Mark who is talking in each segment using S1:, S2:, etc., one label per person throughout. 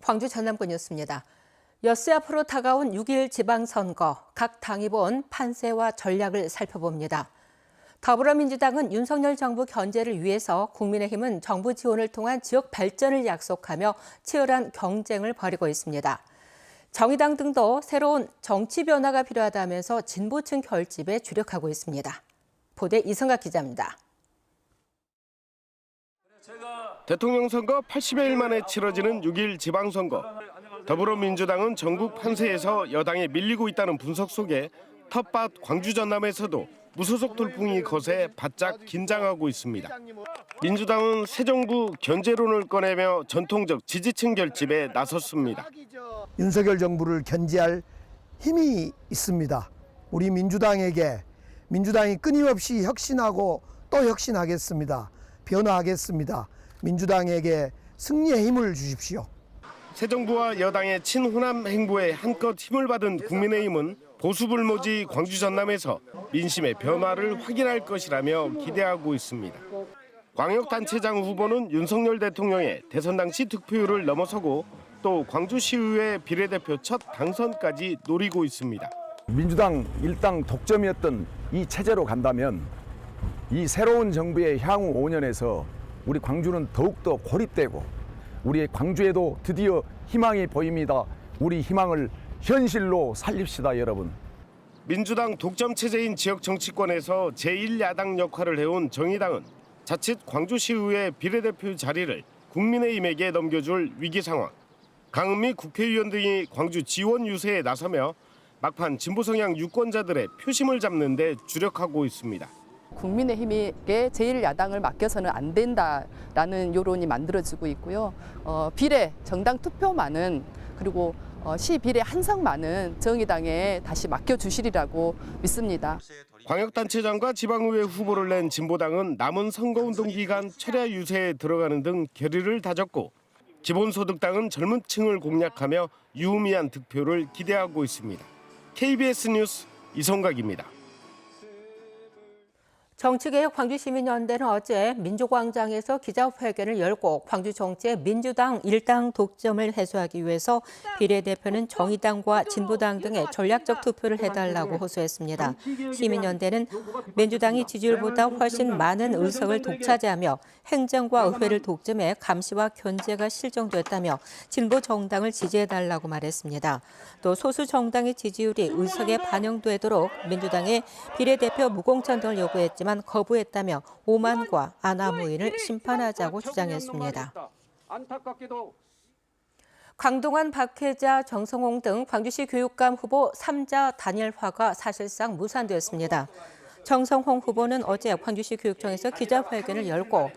S1: 광주 전남권 뉴스입니다. 엿새 앞으로 다가온 6.1 지방선거, 각 당이 본 판세와 전략을 살펴봅니다. 더불어민주당은 윤석열 정부 견제를 위해서 국민의힘은 정부 지원을 통한 지역 발전을 약속하며 치열한 경쟁을 벌이고 있습니다. 정의당 등도 새로운 정치 변화가 필요하다면서 진보층 결집에 주력하고 있습니다. 보도 이성각 기자입니다.
S2: 대통령 선거 80여일 만에 치러지는 6.1 지방선거. 더불어민주당은 전국 판세에서 여당에 밀리고 있다는 분석 속에 텃밭 광주 전남에서도 무소속 돌풍이 거세 바짝 긴장하고 있습니다. 민주당은 새 정부 견제론을 꺼내며 전통적 지지층 결집에 나섰습니다.
S3: 윤석열 정부를 견제할 힘이 있습니다. 우리 민주당이 끊임없이 혁신하고 또 혁신하겠습니다. 변화하겠습니다. 민주당에게 승리의 힘을 주십시오.
S2: 새 정부와 여당의 친호남 행보에 한껏 힘을 받은 국민의힘은 보수불모지 광주 전남에서 민심의 변화를 확인할 것이라며 기대하고 있습니다. 광역단체장 후보는 윤석열 대통령의 대선 당시 득표율을 넘어서고 또 광주시의회 비례대표 첫 당선까지 노리고 있습니다.
S4: 민주당 일당 독점이었던 이 체제로 간다면 이 새로운 정부의 향후 5년에서 우리 광주는 더욱더 고립되고 우리 광주에도 드디어 희망이 보입니다. 우리 희망을 현실로 살립시다, 여러분.
S2: 민주당 독점 체제인 지역 정치권에서 제1야당 역할을 해온 정의당은 자칫 광주시의회 비례대표 자리를 국민의힘에게 넘겨줄 위기 상황. 강은미 국회의원 등이 광주 지원 유세에 나서며 막판 진보 성향 유권자들의 표심을 잡는 데 주력하고 있습니다.
S5: 국민의힘에게 제1야당을 맡겨서는 안 된다라는 여론이 만들어지고 있고요. 비례 정당 투표만은 그리고 시 비례 한석만은 정의당에 다시 맡겨주시리라고 믿습니다.
S2: 광역단체장과 지방의회 후보를 낸 진보당은 남은 선거운동 기간 철야 유세에 들어가는 등 결의를 다졌고 기본소득당은 젊은 층을 공략하며 유의미한 득표를 기대하고 있습니다. KBS 뉴스 이성각입니다.
S1: 정치개혁 광주시민연대는 어제 민주광장에서 기자회견을 열고 광주 정치의 민주당 일당 독점을 해소하기 위해서 비례대표는 정의당과 진보당 등의 전략적 투표를 해달라고 호소했습니다. 시민연대는 민주당이 지지율보다 훨씬 많은 의석을 독차지하며 행정과 의회를 독점해 감시와 견제가 실종됐다며 진보 정당을 지지해달라고 말했습니다. 또 소수 정당의 지지율이 의석에 반영되도록 민주당의 비례대표 무공천 등을 요구했지만 거부했다며 오만과 아나무인을 심판하자고 주장했습니다. 강동원, 박혜자, 정성홍 등 광주시 교육감 후보 3자 단일화가 사실상 무산됐습니다. 정성홍 후보는 어제 광주시 교육청에서 기자회견을 열고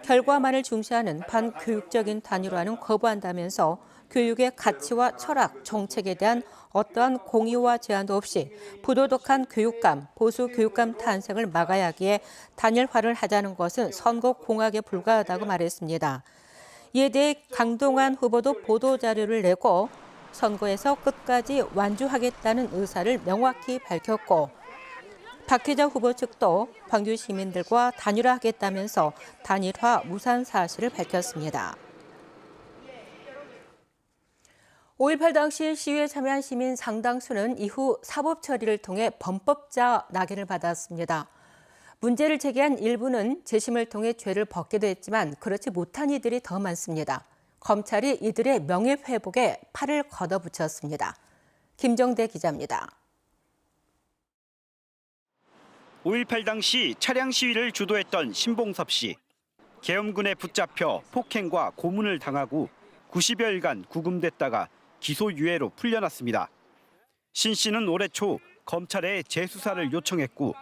S1: 결과만을 중시하는 반교육적인 단일화는 거부한다면서 교육의 가치와 철학, 정책에 대한 어떠한 공의와 제한도 없이 부도덕한 교육감, 보수 교육감 탄생을 막아야 하기에 단일화를 하자는 것은 선거 공학에 불과하다고 말했습니다. 이에 대해 강동원 후보도 보도자료를 내고 선거에서 끝까지 완주하겠다는 의사를 명확히 밝혔고 박혜자 후보 측도 광주 시민들과 단일화하겠다면서 단일화 무산 사실을 밝혔습니다. 5.18 당시 시위에 참여한 시민 상당수는 이후 사법 처리를 통해 범법자 낙인을 받았습니다. 문제를 제기한 일부는 재심을 통해 죄를 벗기도 했지만 그렇지 못한 이들이 더 많습니다. 검찰이 이들의 명예회복에 팔을 걷어붙였습니다. 김정대 기자입니다.
S6: 5.18 당시 차량 시위를 주도했던 신봉섭 씨. 계엄군에 붙잡혀 폭행과 고문을 당하고 90여일간 구금됐다가 기소유예로 풀려났습니다. 신 씨는 올해 초 검찰에 재수사를 요청했고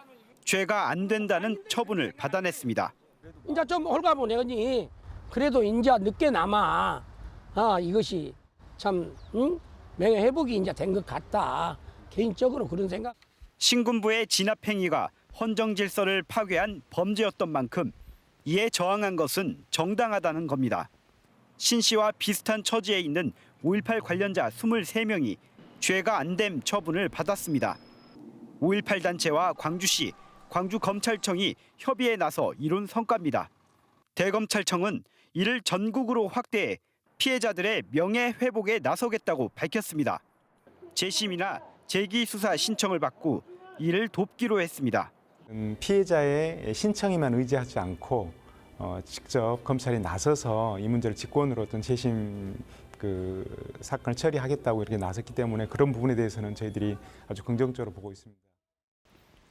S6: 죄가 안 된다는 처분을 받아냈습니다.
S7: 이제 좀 홀가분해니 그래도 이제 늦게나마 이것이 참 명예회복이 이제 된 것 같다. 개인적으로 그런 생각.
S6: 신군부의 진압행위가 헌정질서를 파괴한 범죄였던 만큼 이에 저항한 것은 정당하다는 겁니다. 신 씨와 비슷한 처지에 있는 5.18 관련자 23명이 죄가 안 됨 처분을 받았습니다. 5.18 단체와 광주시, 광주검찰청이 협의에 나서 이룬 성과입니다. 대검찰청은 이를 전국으로 확대해 피해자들의 명예 회복에 나서겠다고 밝혔습니다. 재심이나 재기 수사 신청을 받고 이를 돕기로 했습니다.
S8: 피해자의 신청에만 의지하지 않고 직접 검찰이 나서서 이 문제를 직권으로 어떤 재심 사건을 처리하겠다고 이렇게 나섰기 때문에 그런 부분에 대해서는 저희들이 아주 긍정적으로 보고 있습니다.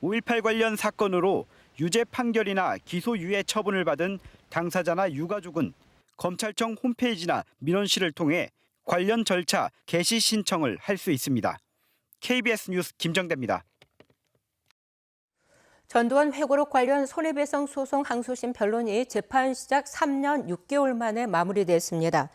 S6: 5.18 관련 사건으로 유죄 판결이나 기소유예 처분을 받은 당사자나 유가족은 검찰청 홈페이지나 민원실을 통해 관련 절차 개시 신청을 할 수 있습니다. KBS 뉴스 김정대입니다.
S1: 전두환 회고록 관련 손해배상 소송 항소심 변론이 재판 시작 3년 6개월 만에 마무리됐습니다.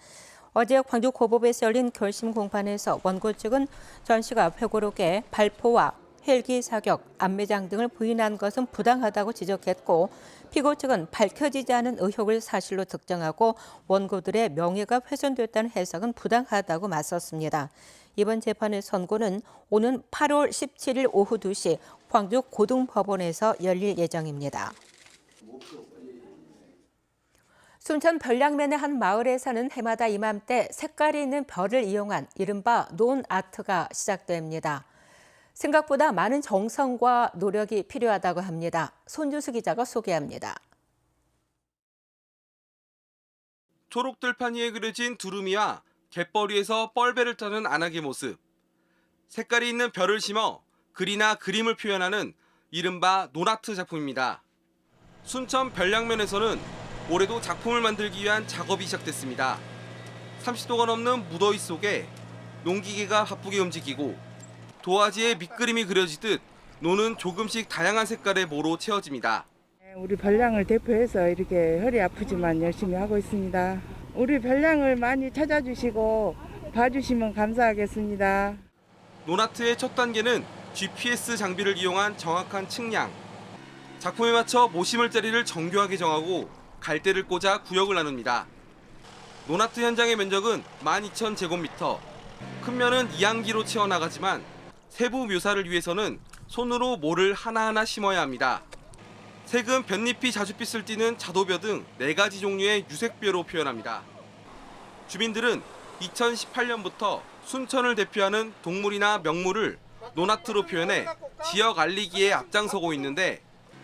S1: 어제 광주 고법에서 열린 결심 공판에서 원고 측은 전 씨가 회고록에 발포와 헬기 사격, 안매장 등을 부인한 것은 부당하다고 지적했고 피고 측은 밝혀지지 않은 의혹을 사실로 특정하고 원고들의 명예가 훼손됐다는 해석은 부당하다고 맞섰습니다. 이번 재판의 선고는 오는 8월 17일 오후 2시 광주 고등법원에서 열릴 예정입니다. 순천 별량면의 한 마을에 사는 해마다 이맘때 색깔이 있는 별을 이용한 이른바 논아트가 시작됩니다. 생각보다 많은 정성과 노력이 필요하다고 합니다. 손주수 기자가 소개합니다.
S9: 초록 들판 위에 그려진 두루미와 갯벌 위에서 뻘배를 타는 안악의 모습. 색깔이 있는 별을 심어 글이나 그림을 표현하는 이른바 논아트 작품입니다. 순천 별량면에서는 올해도 작품을 만들기 위한 작업이 시작됐습니다. 30도가 넘는 무더위 속에 농기계가 바쁘게 움직이고 도화지에 밑그림이 그려지듯 논은 조금씩 다양한 색깔의 모로 채워집니다.
S10: 우리 별량을 대표해서 이렇게 허리 아프지만 열심히 하고 있습니다. 우리 별량을 많이 찾아주시고 봐주시면 감사하겠습니다.
S9: 논아트의 첫 단계는 GPS 장비를 이용한 정확한 측량. 작품에 맞춰 모심을 자리를 정교하게 정하고 갈대를 꽂아 구역을 나눕니다. 논아트 현장의 면적은 12,000제곱미터. 큰 면은 이항기로 채워나가지만 세부 묘사를 위해서는 손으로 모를 하나하나 심어야 합니다. 색은 볏잎이 자줏빛을 띠는 자도벼 등 4가지 종류의 유색벼로 표현합니다. 주민들은 2018년부터 순천을 대표하는 동물이나 명물을 논아트로 표현해 지역 알리기에 앞장서고 있는데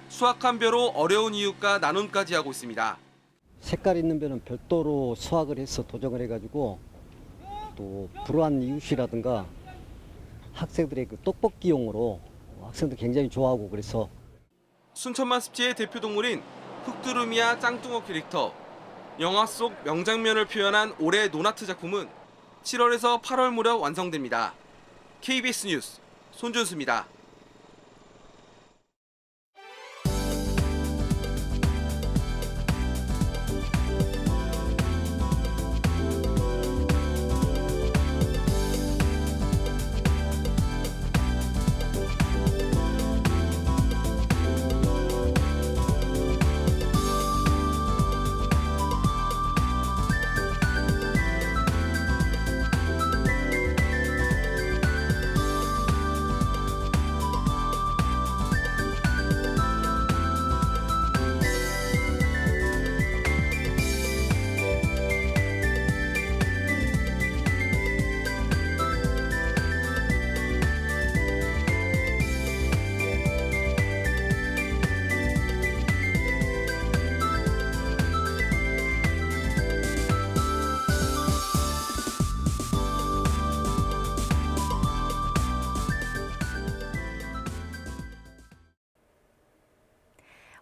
S9: 수확한 벼로 어려운 이웃과 나눔까지 하고 있습니다.
S11: 색깔 있는 벼는 별도로 수확을 해서 도정을 해가지고 또 불우한 이웃이라든가 학생들의 그 떡볶이용으로 학생들 굉장히 좋아하고 그래서
S9: 순천만 습지의 대표 동물인 흑두루미와 짱뚱어 캐릭터, 영화 속 명장면을 표현한 올해 논아트 작품은 7월에서 8월 무렵 완성됩니다. KBS 뉴스 손준수입니다.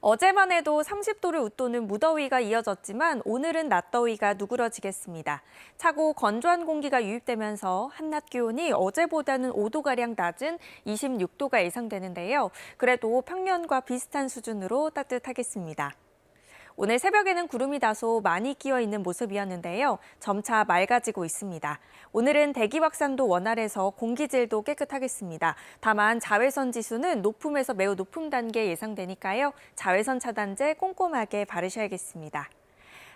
S12: 어제만 해도 30도를 웃도는 무더위가 이어졌지만 오늘은 낮더위가 누그러지겠습니다. 차고 건조한 공기가 유입되면서 한낮 기온이 어제보다는 5도가량 낮은 26도가 예상되는데요. 그래도 평년과 비슷한 수준으로 따뜻하겠습니다. 오늘 새벽에는 구름이 다소 많이 끼어 있는 모습이었는데요. 점차 맑아지고 있습니다. 오늘은 대기 확산도 원활해서 공기질도 깨끗하겠습니다. 다만 자외선 지수는 높음에서 매우 높음 단계 예상되니까요. 자외선 차단제 꼼꼼하게 바르셔야겠습니다.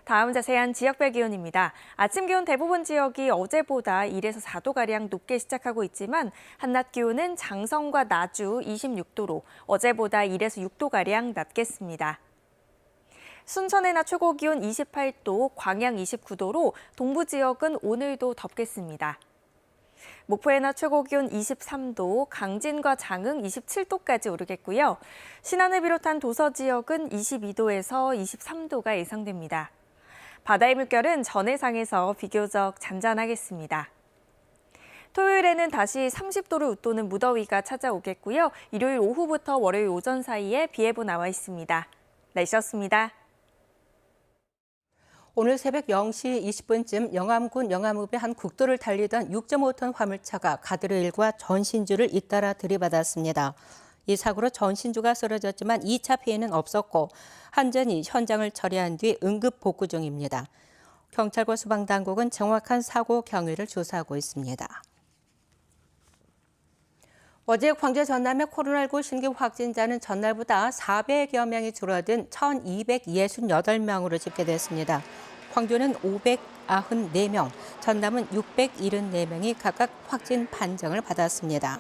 S12: 다음 자세한 지역별 기온입니다. 아침 기온 대부분 지역이 어제보다 1에서 4도가량 높게 시작하고 있지만 한낮 기온은 장성과 나주 26도로 어제보다 1에서 6도가량 낮겠습니다. 순천의 낮 최고 기온 28도, 광양 29도로 동부 지역은 오늘도 덥겠습니다. 목포의 낮 최고 기온 23도, 강진과 장흥 27도까지 오르겠고요. 신안을 비롯한 도서 지역은 22도에서 23도가 예상됩니다. 바다의 물결은 전해상에서 비교적 잔잔하겠습니다. 토요일에는 다시 30도를 웃도는 무더위가 찾아오겠고요. 일요일 오후부터 월요일 오전 사이에 비 예보 나와 있습니다. 날씨였습니다.
S1: 오늘 새벽 0시 20분쯤 영암군 영암읍의 한 국도를 달리던 6.5톤 화물차가 가드레일과 전신주를 잇따라 들이받았습니다. 이 사고로 전신주가 쓰러졌지만 2차 피해는 없었고 안전히 현장을 처리한 뒤 응급 복구 중입니다. 경찰과 소방당국은 정확한 사고 경위를 조사하고 있습니다. 어제 광주 전남의 코로나19 신규 확진자는 전날보다 400여 명이 줄어든 1,268명으로 집계됐습니다. 광주는 594명, 전남은 674명이 각각 확진 판정을 받았습니다.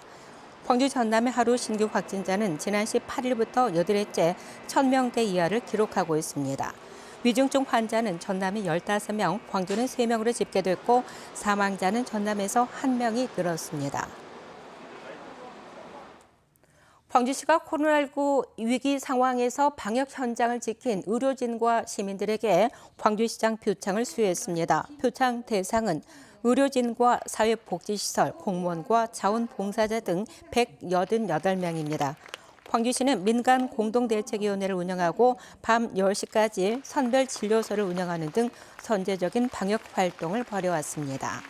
S1: 광주 전남의 하루 신규 확진자는 지난 18일부터 8일째 1,000명대 이하를 기록하고 있습니다. 위중증 환자는 전남이 15명, 광주는 3명으로 집계됐고 사망자는 전남에서 1명이 늘었습니다. 광주시가 코로나19 위기 상황에서 방역 현장을 지킨 의료진과 시민들에게 광주시장 표창을 수여했습니다. 표창 대상은 의료진과 사회복지시설, 공무원과 자원봉사자 등 188명입니다. 광주시는 민간 공동대책위원회를 운영하고 밤 10시까지 선별진료소를 운영하는 등 선제적인 방역 활동을 벌여왔습니다.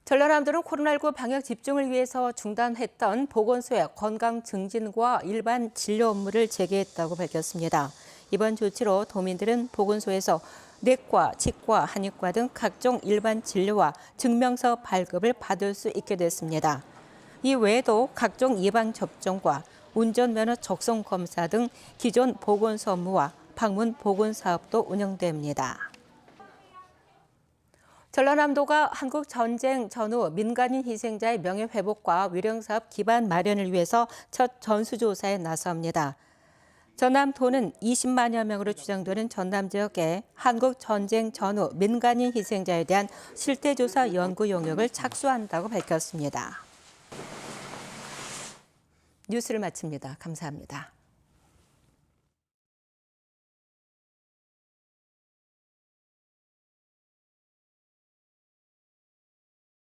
S1: 전라남도는 코로나19 방역 집중을 위해서 중단했던 보건소의 건강 증진과 일반 진료 업무를 재개했다고 밝혔습니다. 이번 조치로 도민들은 보건소에서 내과, 치과, 한의과 등 각종 일반 진료와 증명서 발급을 받을 수 있게 됐습니다. 이 외에도 각종 예방접종과 운전면허 적성 검사 등 기존 보건소 업무와 방문 보건 사업도 운영됩니다. 전라남도가 한국 전쟁 전후 민간인 희생자의 명예회복과 위령사업 기반 마련을 위해서 첫 전수조사에 나섭니다. 전남도는 20만여 명으로 추정되는 전남 지역에 한국 전쟁 전후 민간인 희생자에 대한 실태조사 연구 용역을 착수한다고 밝혔습니다. 뉴스를 마칩니다. 감사합니다.